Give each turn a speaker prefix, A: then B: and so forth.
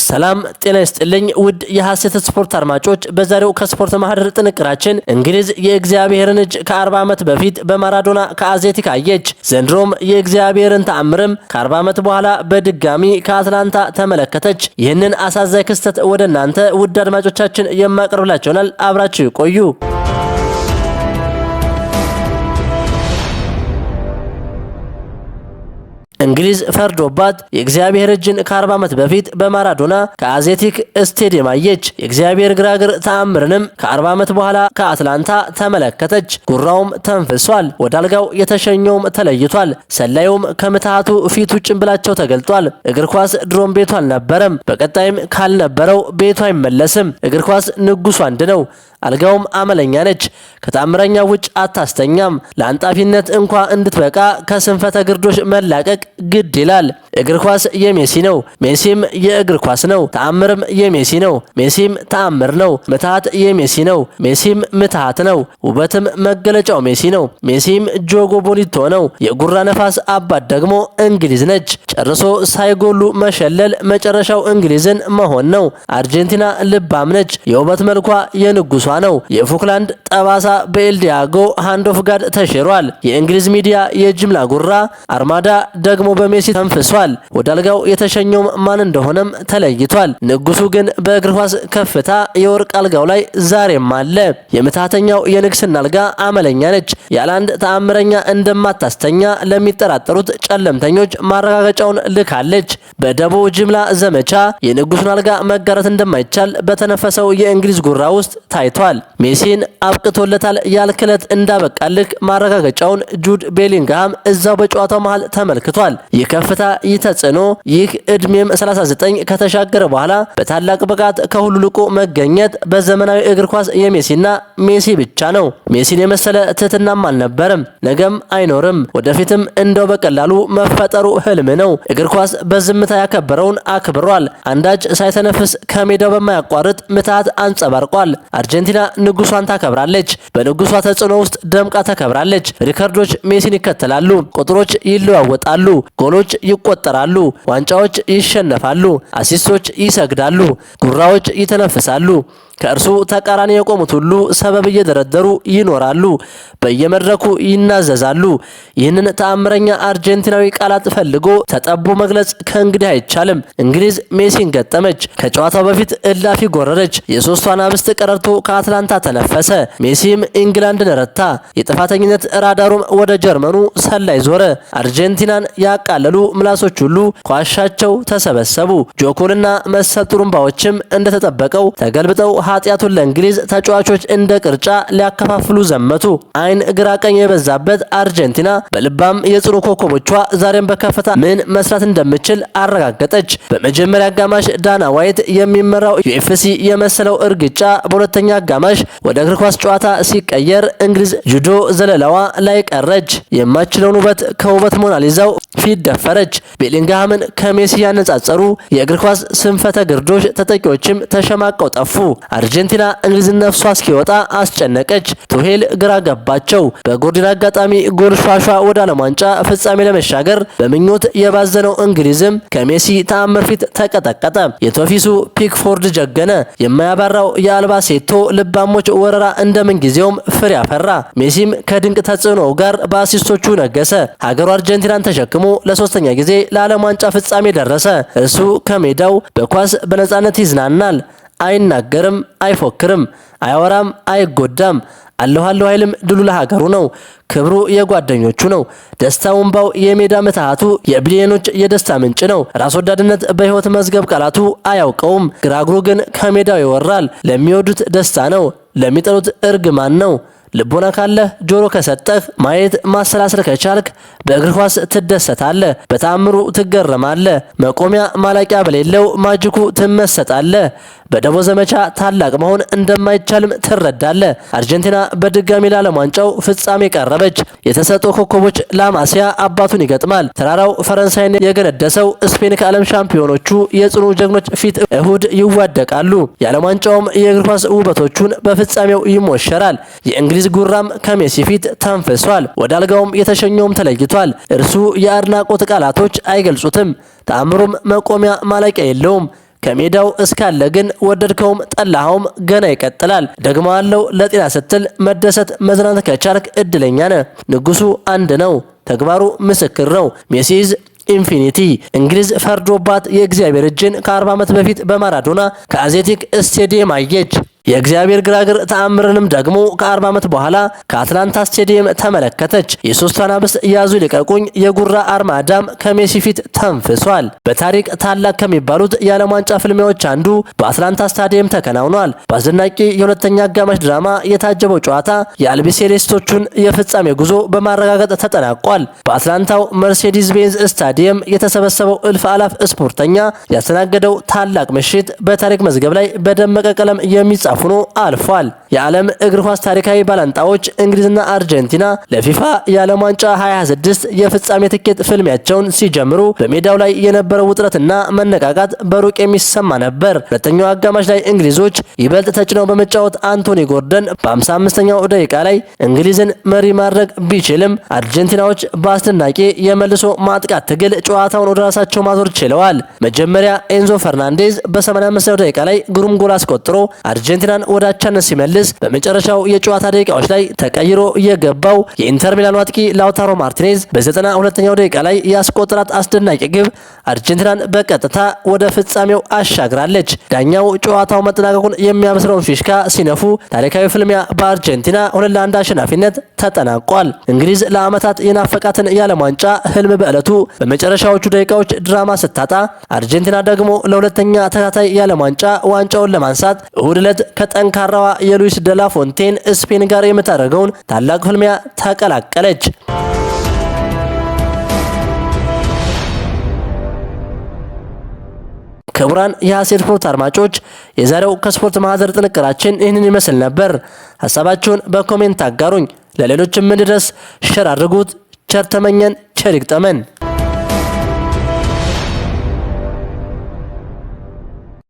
A: ሰላም ጤና ይስጥልኝ ውድ የሐሰት ስፖርት አድማጮች በዛሬው ከስፖርት ማህደር ጥንቅራችን እንግሊዝ የእግዚአብሔርን እጅ ከ40 ዓመት በፊት በማራዶና ከአዜቲክ አየች። ዘንድሮም የእግዚአብሔርን ተአምርም ከ40 ዓመት በኋላ በድጋሚ ከአትላንታ ተመለከተች። ይህንን አሳዛኝ ክስተት ወደናንተ ውድ አድማጮቻችን የማቀርብላችኋል። አብራችሁ ቆዩ። እንግሊዝ ፈርዶባት የእግዚአብሔር እጅን ከ40 ዓመት በፊት በማራዶና ከአዜቲክ ስቴዲየም አየች። የእግዚአብሔር ግራግር ተአምርንም ከ40 ዓመት በኋላ ከአትላንታ ተመለከተች። ጉራውም ተንፍሷል፣ ወዳልጋው የተሸኘውም ተለይቷል። ሰላዩም ከምትሃቱ ፊቱ ጭንብላቸው ተገልጧል። እግር ኳስ ድሮም ቤቱ አልነበረም፣ በቀጣይም ካልነበረው ቤቱ አይመለስም። እግር ኳስ ንጉሱ አንድ ነው። አልጋውም አመለኛ ነች። ከተአምረኛ ውጭ አታስተኛም። ለአንጣፊነት እንኳ እንድትበቃ ከስንፈተ ግርዶሽ መላቀቅ ግድ ይላል። እግር ኳስ የሜሲ ነው፣ ሜሲም የእግር ኳስ ነው። ተአምርም የሜሲ ነው፣ ሜሲም ተአምር ነው። ምትሃት የሜሲ ነው፣ ሜሲም ምትሃት ነው። ውበትም መገለጫው ሜሲ ነው፣ ሜሲም ጆጎ ቦኒቶ ነው። የጉራ ነፋስ አባት ደግሞ እንግሊዝ ነች። ጨርሶ ሳይጎሉ መሸለል መጨረሻው እንግሊዝን መሆን ነው። አርጀንቲና ልባም ነች። የውበት መልኳ የንጉሷ ነው። የፎክላንድ ጠባሳ በኤልዲያጎ ሃንድ ኦፍ ጋድ ተሽሯል። የእንግሊዝ ሚዲያ የጅምላ ጉራ አርማዳ ደግሞ በሜሲ ተንፍሷል። ወዳልጋው የተሸኘውም ማን እንደሆነም ተለይቷል። ንጉሱ ግን በእግር ኳስ ከፍታ የወርቅ አልጋው ላይ ዛሬም አለ። የምትሃተኛው የንግስና አልጋ አመለኛ ነች። ያላንድ ተአምረኛ እንደማታስተኛ ለሚጠራጠሩት ጨለምተኞች ማረጋገጫውን ልካለች። በደቦ ጅምላ ዘመቻ የንጉሱን አልጋ መጋራት እንደማይቻል በተነፈሰው የእንግሊዝ ጉራ ውስጥ ታይቷል። ሜሲን አብቅቶለታል ያልክለት እንዳበቃልክ ማረጋገጫውን ጁድ ቤሊንግሃም እዛው በጨዋታው መሃል ተመልክቷል። ይህ ከፍታ ተጽዕኖ ይህ እድሜም 39 ከተሻገረ በኋላ በታላቅ ብቃት ከሁሉ ልቆ መገኘት በዘመናዊ እግር ኳስ የሜሲና ሜሲ ብቻ ነው። ሜሲን የመሰለ ትህትናም አልነበረም፣ ነገም አይኖርም። ወደፊትም እንደው በቀላሉ መፈጠሩ ህልም ነው። እግር ኳስ በዝምታ ያከበረውን አክብሯል። አንዳች ሳይተነፍስ ከሜዳው በማያቋርጥ ምትሃት አንጸባርቋል። አርጀንቲና ንጉሷን ታከብራለች። በንጉሷ ተጽዕኖ ውስጥ ደምቃ ተከብራለች። ሪከርዶች ሜሲን ይከተላሉ። ቁጥሮች ይለዋወጣሉ። ጎሎች ይቆጠራሉ። ዋንጫዎች ይሸነፋሉ። አሲስቶች ይሰግዳሉ። ጉራዎች ይተነፍሳሉ። ከእርሱ ተቃራኒ የቆሙት ሁሉ ሰበብ እየደረደሩ ይኖራሉ። በየመድረኩ ይናዘዛሉ። ይህንን ተአምረኛ አርጀንቲናዊ ቃላት ፈልጎ ተጠቦ መግለጽ ከእንግዲህ አይቻልም። እንግሊዝ ሜሲን ገጠመች። ከጨዋታው በፊት እላፊ ጎረረች። የሶስቷን አብስት ቀረርቶ ከአትላንታ ተነፈሰ። ሜሲም ኢንግላንድን ረታ። የጥፋተኝነት ራዳሩም ወደ ጀርመኑ ሰላይ ዞረ። አርጀንቲናን ያቃለሉ ምላሶች ሁሉ ኳሻቸው ተሰበሰቡ። ጆኮልና መሰል ጥሩምባዎችም እንደተጠበቀው ተገልብጠው ኃጢያቱን ለእንግሊዝ ተጫዋቾች እንደ ቅርጫ ሊያከፋፍሉ ዘመቱ። አይን ግራ ቀኝ የበዛበት አርጀንቲና በልባም የጽኑ ኮከቦቿ ዛሬም በከፍታ ምን መስራት እንደምችል አረጋገጠች። በመጀመሪያ አጋማሽ ዳና ዋይት የሚመራው ዩኤፍሲ የመሰለው እርግጫ በሁለተኛ አጋማሽ ወደ እግር ኳስ ጨዋታ ሲቀየር እንግሊዝ ጁዶ ዘለላዋ ላይ ቀረች። የማችለውን ውበት ከውበት ሞናሊዛው ፊት ደፈረች። ቤሊንግሃምን ከሜሲ ያነጻጸሩ የእግር ኳስ ስንፈተ ግርዶሽ ተጠቂዎችም ተሸማቀው ጠፉ። አርጀንቲና እንግሊዝን ነፍሷ እስኪወጣ አስጨነቀች። ቱሄል ግራ ገባቸው። በጎርዲን አጋጣሚ ጎል ሿሿ ወደ ዓለም ዋንጫ ፍጻሜ ለመሻገር በምኞት የባዘነው እንግሊዝም ከሜሲ ተአምር ፊት ተቀጠቀጠ። የቶፊሱ ፒክፎርድ ጀገነ። የማያባራው የአልባሴቶ ልባሞች ወረራ እንደምን ጊዜውም ፍሬ አፈራ። ሜሲም ከድንቅ ተጽዕኖው ጋር በአሲስቶቹ ነገሰ። ሀገሩ አርጀንቲናን ተሸክሞ ለሶስተኛ ጊዜ ለዓለም ዋንጫ ፍጻሜ ደረሰ። እሱ ከሜዳው በኳስ በነጻነት ይዝናናል። አይናገርም፣ አይፎክርም፣ አያወራም፣ አይጎዳም። አለሁ አይልም። ድሉ ለሀገሩ ነው። ክብሩ የጓደኞቹ ነው። ደስታው እንባው የሜዳ ምትሃቱ የቢሊዮኖች የደስታ ምንጭ ነው። ራስ ወዳድነት በህይወት መዝገብ ቃላቱ አያውቀውም። ግራግሩ ግን ከሜዳው ይወራል። ለሚወዱት ደስታ ነው፣ ለሚጠሉት እርግማን ነው። ልቦና ካለህ ጆሮ ከሰጠህ ማየት ማሰላሰል ከቻልክ በእግር ኳስ ትደሰታለህ። በተአምሩ ትገረማለህ። መቆሚያ ማለቂያ በሌለው ማጅኩ ትመሰጣለህ። በደቦ ዘመቻ ታላቅ መሆን እንደማይቻልም ትረዳለህ። አርጀንቲና በድጋሚ ለዓለም ዋንጫው ፍጻሜ ቀረበች። የተሰጠው ኮከቦች ላማሲያ አባቱን ይገጥማል። ተራራው ፈረንሳይን የገነደሰው ስፔን ከዓለም ሻምፒዮኖቹ የጽኑ ጀግኖች ፊት እሁድ ይዋደቃሉ። የዓለም ዋንጫውም የእግር ኳስ ውበቶቹን በፍጻሜው ይሞሸራል። የእንግሊዝ ጉራም ከሜሲ ፊት ተንፍሷል። ወደ አልጋውም የተሸኘውም ተለይቷል። እርሱ የአድናቆት ቃላቶች አይገልጹትም። ተአምሩም መቆሚያ ማለቂያ የለውም። ከሜዳው እስካለ ግን ወደድከውም ጠላኸውም ገና ይቀጥላል። ደግሞ አለው ለጤና ስትል መደሰት መዝናናት ከቻልክ እድለኛ ነህ። ንጉሱ አንድ ነው፣ ተግባሩ ምስክር ነው። ሜሲዝ ኢንፊኒቲ። እንግሊዝ ፈርዶባት የእግዚአብሔር እጅን ከ40 ዓመት በፊት በማራዶና ከአዜቲክ ስቴዲየም አየች። የእግዚአብሔር ግራግር ተአምርንም ደግሞ ከ40 ዓመት በኋላ ከአትላንታ ስቴዲየም ተመለከተች። የሶስቱ አናብስት ያዙ ልቀቁኝ የጉራ አርማዳም ከሜሲ ፊት ተንፍሷል። በታሪክ ታላቅ ከሚባሉት የዓለም ዋንጫ ፍልሚያዎች አንዱ በአትላንታ ስታዲየም ተከናውኗል። በአስደናቂ የሁለተኛ አጋማሽ ድራማ የታጀበው ጨዋታ የአልቢ ሴሌስቶቹን የፍጻሜ ጉዞ በማረጋገጥ ተጠናቋል። በአትላንታው መርሴዲስ ቤንዝ ስታዲየም የተሰበሰበው እልፍ አላፍ ስፖርተኛ ያስተናገደው ታላቅ ምሽት በታሪክ መዝገብ ላይ በደመቀ ቀለም የሚጻፍ ሆኖ አልፏል። የዓለም እግር ኳስ ታሪካዊ ባላንጣዎች እንግሊዝና አርጀንቲና ለፊፋ የዓለም ዋንጫ 2026 የፍጻሜ ትኬት ፍልሚያቸውን ሲጀምሩ በሜዳው ላይ የነበረው ውጥረትና መነቃቃት በሩቅ የሚሰማ ነበር። ሁለተኛው አጋማሽ ላይ እንግሊዞች ይበልጥ ተጭነው በመጫወት አንቶኒ ጎርደን በ55ኛው ደቂቃ ላይ እንግሊዝን መሪ ማድረግ ቢችልም አርጀንቲናዎች በአስደናቂ የመልሶ ማጥቃት ትግል ጨዋታውን ወደ ራሳቸው ማዞር ችለዋል። መጀመሪያ ኤንዞ ፈርናንዴዝ በ85ኛው ደቂቃ ላይ ግሩም ጎል አስቆጥሮ አርጀንቲናን ወደ አቻነት ሲመልስ በመጨረሻው የጨዋታ ደቂቃዎች ላይ ተቀይሮ የገባው የኢንተር ሚላኑ አጥቂ ላውታሮ ማርቲኔዝ በ92ኛው ደቂቃ ላይ ያስቆጠራት አስደናቂ ግብ አርጀንቲናን በቀጥታ ወደ ፍጻሜው አሻግራለች። ዳኛው ጨዋታው መጠናቀቁን የሚያበስረውን ፊሽካ ሲነፉ ታሪካዊ ፍልሚያ በአርጀንቲና 2-1 አሸናፊነት ተጠናቋል። እንግሊዝ ለዓመታት የናፈቃትን የዓለም ዋንጫ ህልም በዕለቱ በመጨረሻዎቹ ደቂቃዎች ድራማ ስታጣ፣ አርጀንቲና ደግሞ ለሁለተኛ ተከታታይ የዓለም ዋንጫ ዋንጫውን ለማንሳት እሁድ ዕለት ከጠንካራዋ የሉዊስ ደላ ፎንቴን ስፔን ጋር የምታደርገውን ታላቅ ፍልሚያ ተቀላቀለች። ክቡራን የሀሴት ስፖርት አድማጮች የዛሬው ከስፖርት ማህደር ጥንቅራችን ይህንን ይመስል ነበር። ሀሳባችሁን በኮሜንት አጋሩኝ። ለሌሎችም እንዲደርስ ሸር አድርጉት። ቸር ተመኘን፣ ቸር ይግጠመን።